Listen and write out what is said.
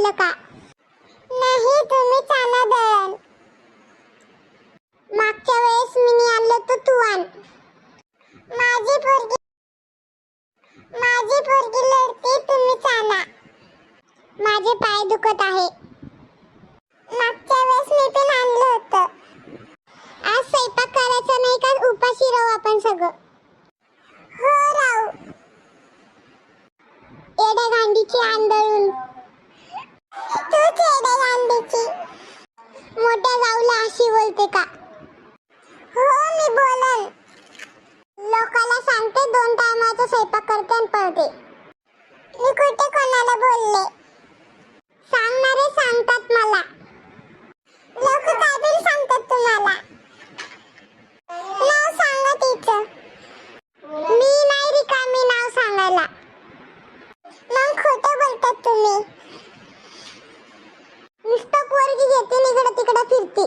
आणलं का? नाही, तुम्हीच आणा दळण. मागच्या वेळेस मी आणलं तर तू आण. माझी पोरगी लढते, तुम्हीच आणा. माझे पाय दुखत आहे. मागच्या वेळेस मी पण आणलं होतं. आज स्वयंपाक करायचा नाही का? उपाशी राहू आपण सगळं. हो राहू. एड्या गांडीची आंदळून. तूच एड्या गांडीची. मोठ्या जाऊला अशी बोलते का? हो, मी बोलन. लोकाला सांगते 2 टायमाचा स्वयंपाक करते आणि पळते. मी कुठे कोणाला बोलले? सांगणारे सांगतात मला. लोक काहीतरी सांगतात तुम्हाला. नाव सांगा तिचं. मी नाही रिकामी नाव सांगायला. मग खोटं बोलतात तुम्ही. नुसतं पोरगी घेते, इकडं तिकडं फिरते.